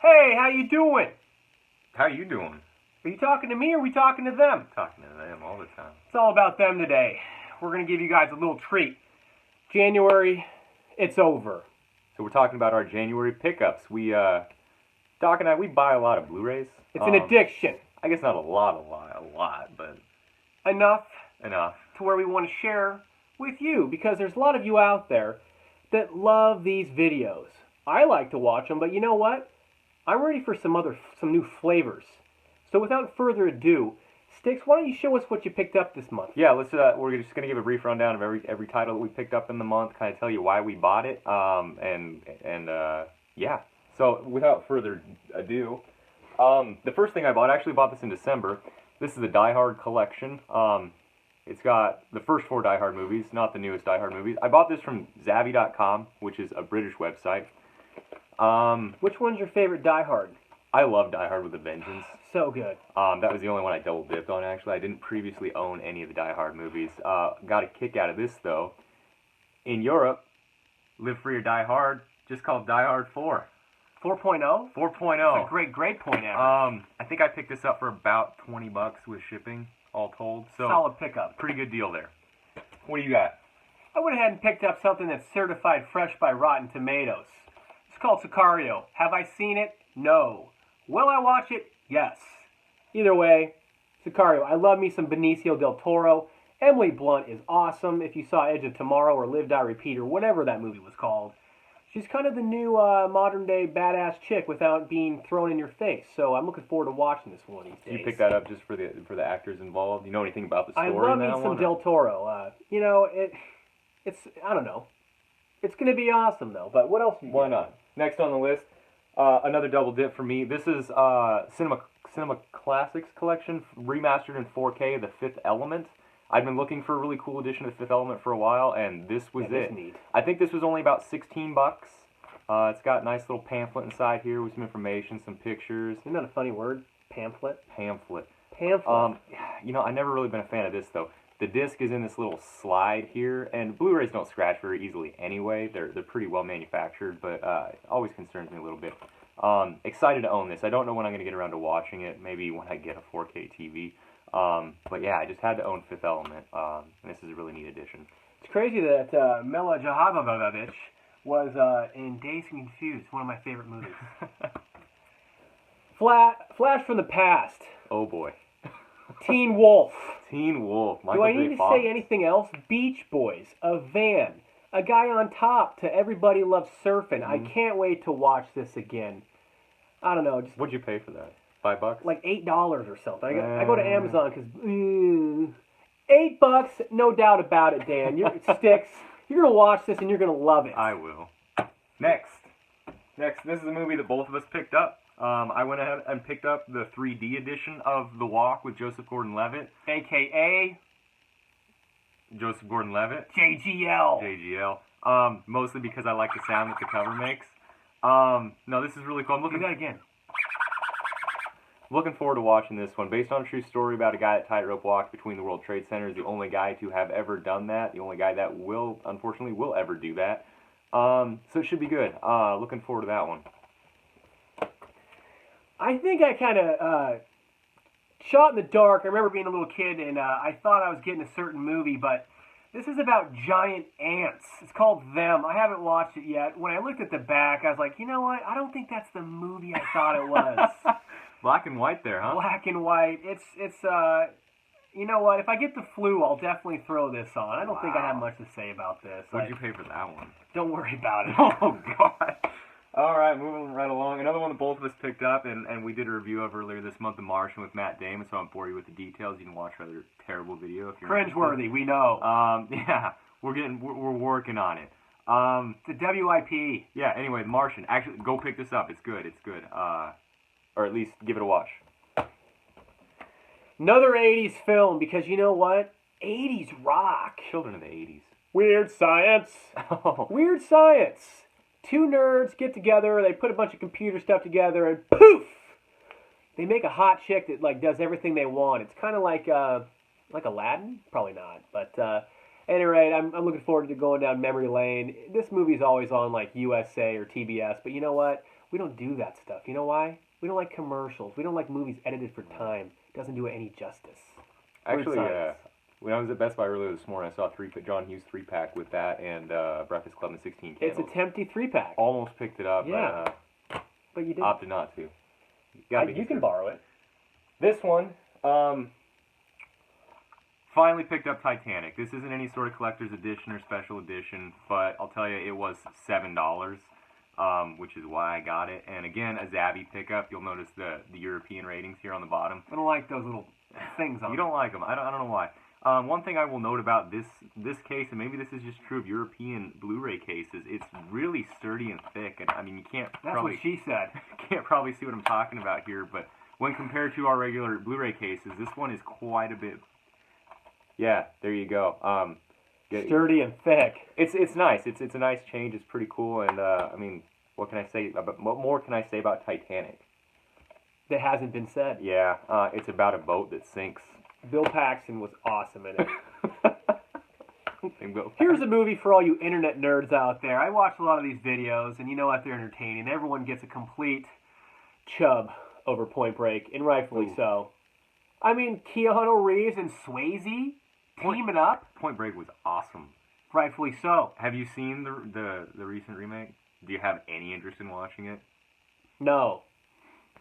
Hey, how you doing? How you doing? Are you talking to me or are we talking to them? Talking to them all the time. It's all about them today. We're going to give you guys a little treat. January, it's over. So we're talking about our January pickups. We buy a lot of Blu Rays. It's an addiction. I guess not a lot, but Enough enough. to where we want to share with you, because there's a lot of you out there that love these videos. I like to watch them, but you know what? I'm ready for some new flavors. So without further ado, Sticks, why don't you show us what you picked up this month? Yeah, let's. We're just gonna give a brief rundown of every title that we picked up in the month. Kind of tell you why we bought it. Yeah. So without further ado, the first thing I actually bought this in December. This is the Die Hard collection. It's got the first 4 Die Hard movies, not the newest Die Hard movies. I bought this from Zavvi.com, which is a British website. Which one's your favorite Die Hard? I love Die Hard with a Vengeance. So good. That was the only one I double dipped on, actually. I didn't previously own any of the Die Hard movies. Got a kick out of this, though. In Europe, Live Free or Die Hard, just called Die Hard 4. 4.0? 4.0. That's a great point average. I think I picked this up for about $20 with shipping, all told. So solid pickup. Pretty good deal there. What do you got? I went ahead and picked up something that's certified fresh by Rotten Tomatoes. It's called Sicario. Have I seen it? No. Will I watch it? Yes. Either way, Sicario. I love me some Benicio del Toro. Emily Blunt is awesome. If you saw Edge of Tomorrow or Live, Die, Repeat or whatever that movie was called, she's kind of the new modern-day badass chick without being thrown in your face. So I'm looking forward to watching this one of these days. You picked that up just for the actors involved? You know anything about the story? I love in that me some one, Del Toro. It's I don't know. It's going to be awesome, though. But what else? Why not? Next on the list, another double dip for me. This is Cinema Classics Collection, remastered in 4K, The Fifth Element. I've been looking for a really cool edition of The Fifth Element for a while, and this was it. Neat. I think this was only about $16. It's got a nice little pamphlet inside here with some information, some pictures. Isn't that a funny word? Pamphlet? Pamphlet. Pamphlet. I've never really been a fan of this, though. The disc is in this little slide here, and Blu-rays don't scratch very easily anyway. They're pretty well manufactured, but it always concerns me a little bit. Excited to own this. I don't know when I'm going to get around to watching it. Maybe when I get a 4K TV. But yeah, I just had to own Fifth Element, and this is a really neat addition. It's crazy that Mila Jovovich was in Dazed and Confused, one of my favorite movies. Flash from the Past. Oh boy. Teen Wolf. Teen Wolf. Do I need to say anything else? Beach Boys. A van. A guy on top to Everybody Loves Surfing. I can't wait to watch this again. I don't know. What'd you pay for that? $5? Like $8 or something. I go to Amazon because $8, no doubt about it, Dan. Sticks. You're gonna watch this and you're gonna love it. I will. Next, this is a movie that both of us picked up. I went ahead and picked up the 3D edition of The Walk with Joseph Gordon-Levitt, AKA Joseph Gordon-Levitt. JGL. Mostly because I like the sound that the cover makes. No, this is really cool. Do that again. Looking forward to watching this one. Based on a true story about a guy that tightrope walked between the World Trade Centers, the only guy to have ever done that, the only guy that unfortunately will ever do that. So it should be good. Looking forward to that one. I think I kind of shot in the dark. I remember being a little kid and I thought I was getting a certain movie, but this is about giant ants. It's called Them. I haven't watched it yet. When I looked at the back, I was like, you know what? I don't think that's the movie I thought it was. Black and white there, huh? Black and white. It's you know what? If I get the flu, I'll definitely throw this on. I don't think I have much to say about this. What'd you pay for that one? Don't worry about it. Oh, God. All right, moving right along. Another one that both of us picked up, and we did a review of earlier this month, The Martian with Matt Damon, so I won't bore you with the details. You can watch our other terrible video if you're cringeworthy, we know. Yeah, we're working on it. It's a WIP. Yeah, anyway, The Martian. Actually, go pick this up. It's good. Or at least give it a watch. Another 80s film, because you know what? 80s rock. Children of the 80s. Weird science. Weird science. 2 nerds get together, they put a bunch of computer stuff together, and poof! They make a hot chick that does everything they want. It's kind of like Aladdin? Probably not. But at any rate, I'm looking forward to going down memory lane. This movie's always on USA or TBS, but you know what? We don't do that stuff. You know why? We don't like commercials. We don't like movies edited for time. It doesn't do it any justice. Actually, when I was at Best Buy earlier this morning, I saw John Hughes 3-pack with that and Breakfast Club and 16 Candles. It's a tempting 3-pack. Almost picked it up, yeah. But you didn't. Opted not to. You can borrow it. This one, finally picked up Titanic. This isn't any sort of collector's edition or special edition, but I'll tell you, it was $7, which is why I got it. And again, a Zabby pickup. You'll notice the European ratings here on the bottom. I don't like those little things on You don't like them. I don't know why. One thing I will note about this case, and maybe this is just true of European Blu Ray cases, it's really sturdy and thick. And I mean, you can't That's probably... what she said. Can't probably see what I'm talking about here, but when compared to our regular Blu Ray cases, this one is quite a bit... Yeah, there you go. Sturdy and thick. It's nice. It's a nice change. It's pretty cool. And I mean, what more can I say about Titanic? That hasn't been said. Yeah, it's about a boat that sinks. Bill Paxton was awesome in it. Here's a movie for all you internet nerds out there. I watch a lot of these videos, and you know what? They're entertaining. Everyone gets a complete chub over Point Break, and rightfully so. I mean, Keanu Reeves and Swayze teaming up. Point Break was awesome. Rightfully so. Have you seen the recent remake? Do you have any interest in watching it? No.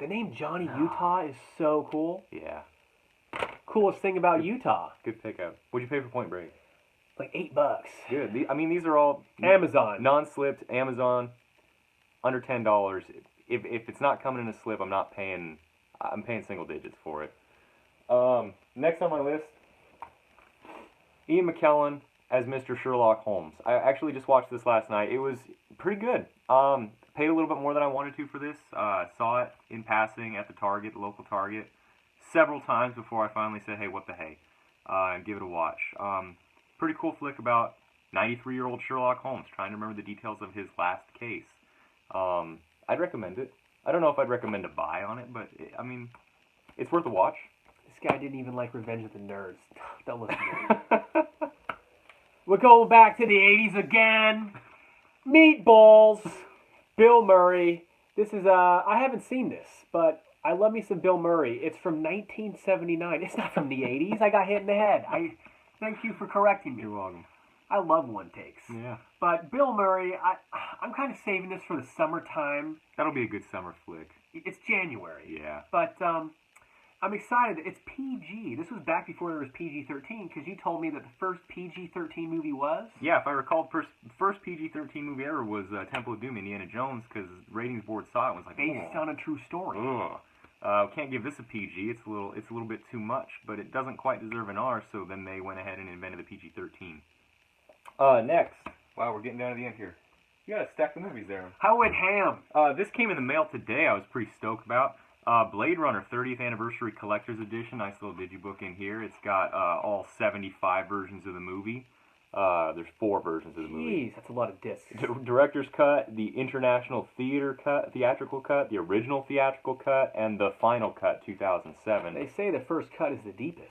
The name Johnny Utah is so cool. Yeah. Coolest thing about Utah. Good pickup. What'd you pay for Point Break? Like $8. Good. I mean, these are all Amazon. Non-slipped, Amazon, under $10. If it's not coming in a slip, I'm paying single digits for it. Next on my list, Ian McKellen as Mr. Sherlock Holmes. I actually just watched this last night. It was pretty good. Paid a little bit more than I wanted to for this. Saw it in passing at the local Target, several times before I finally said, hey, what the hey, and give it a watch. Pretty cool flick about 93-year-old Sherlock Holmes trying to remember the details of his last case. I'd recommend it. I don't know if I'd recommend a buy on it, but I mean, it's worth a watch. This guy didn't even like Revenge of the Nerds. Don't listen to him. We're going back to the 80s again. Meatballs. Bill Murray. This is, I haven't seen this, but I love me some Bill Murray. It's from 1979. It's not from the 80s. I got hit in the head. Thank you for correcting me. You're welcome. I love one takes. Yeah. But Bill Murray, I'm kind of saving this for the summertime. That'll be a good summer flick. It's January. Yeah. But I'm excited. It's PG. This was back before there was PG-13, because you told me that the first PG-13 movie was? Yeah, if I recall, the first PG-13 movie ever was Temple of Doom, Indiana Jones, because ratings board saw it and was like, based on a true story. Can't give this a PG. It's a little bit too much, but it doesn't quite deserve an R, so then they went ahead and invented the PG-13. Next. Wow, we're getting down to the end here. You gotta stack the movies there. How went ham? This came in the mail today. I was pretty stoked about. Blade Runner 30th Anniversary Collector's Edition. Nice little digibook in here. It's got all 75 versions of the movie. There's 4 versions of the movie. Jeez, that's a lot of discs. Director's cut, the International Theatrical cut, the original theatrical cut, and the final cut, 2007. They say the first cut is the deepest.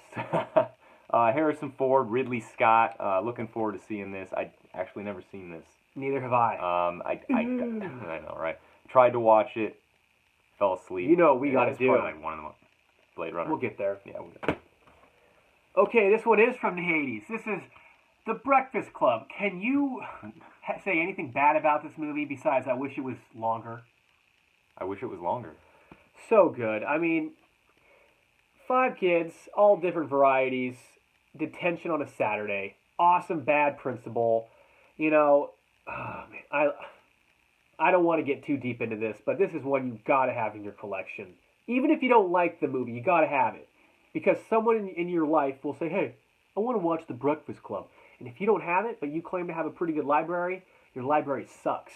Harrison Ford, Ridley Scott. Looking forward to seeing this. I actually never seen this. Neither have I. I know, right? Tried to watch it. Fell asleep. You know what we gotta do. It's like one of the Blade Runner. We'll get there. Yeah, we'll get there. Okay, this one is from the 80s. This is The Breakfast Club. Can you say anything bad about this movie besides I wish it was longer? I wish it was longer. So good. I mean, 5 kids, all different varieties, detention on a Saturday, awesome bad principal. You know, oh man, I don't want to get too deep into this, but this is one you gotta have in your collection. Even if you don't like the movie, you gotta have it. Because someone in your life will say, hey, I want to watch The Breakfast Club. And if you don't have it, but you claim to have a pretty good library, your library sucks.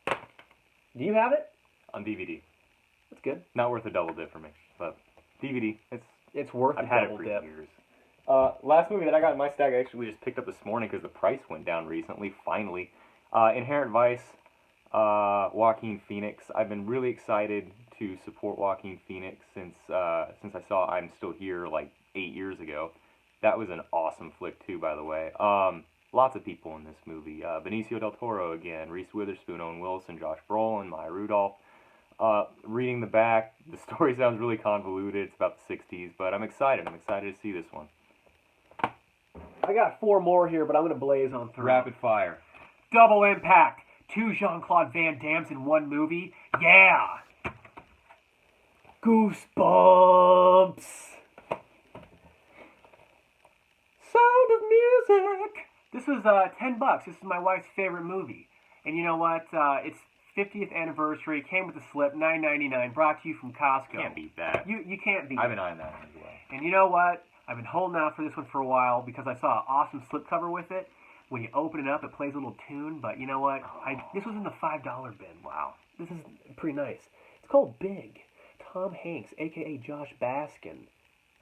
Do you have it? On DVD. That's good. Not worth a double dip for me, but DVD, it's worth a double dip. I've had it for years. Last movie that I got in my stack, I actually just picked up this morning because the price went down recently, finally. Inherent Vice, Joaquin Phoenix. I've been really excited to support Joaquin Phoenix since I saw I'm Still Here like 8 years ago. That was an awesome flick too, by the way. Lots of people in this movie. Benicio del Toro again, Reese Witherspoon, Owen Wilson, Josh Brolin, Maya Rudolph. Reading the back, the story sounds really convoluted. It's about the 60s, but I'm excited. I'm excited to see this one. I got 4 more here, but I'm going to blaze on through. Rapid fire. Double Impact. 2 Jean-Claude Van Dammes in 1 movie. Yeah! Goosebumps. Sound of Music. This was $10. This is my wife's favorite movie. And you know what? It's 50th anniversary. Came with a slip. $9.99. Brought to you from Costco. Can't beat that. You can't beat I've been eyeing that one as well. And you know what? I've been holding out for this one for a while because I saw an awesome slipcover with it. When you open it up, it plays a little tune. But you know what? This was in the $5 bin. Wow. This is pretty nice. It's called Big. Tom Hanks, a.k.a. Josh Baskin.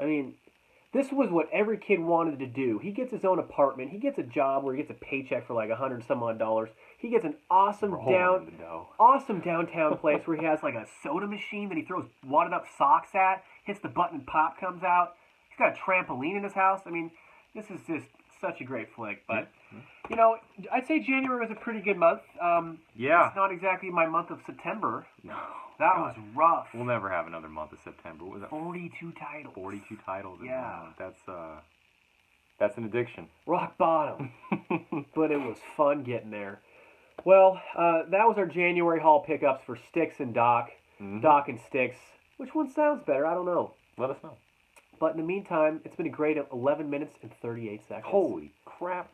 I mean, this was what every kid wanted to do. He gets his own apartment. He gets a job where he gets a paycheck for like $100 some odd. He gets an awesome downtown place where he has like a soda machine that he throws wadded up socks at, hits the button, pop comes out. He's got a trampoline in his house. I mean, this is just such a great flick. But, you know, I'd say January was a pretty good month. Yeah. It's not exactly my month of September. No. That was rough. We'll never have another month of September. What was that? 42 titles. 42 titles. Yeah. That's an addiction. Rock bottom. But it was fun getting there. Well, that was our January haul pickups for Sticks and Doc. Mm-hmm. Doc and Sticks. Which one sounds better? I don't know. Let us know. But in the meantime, it's been a great 11 minutes and 38 seconds. Holy crap.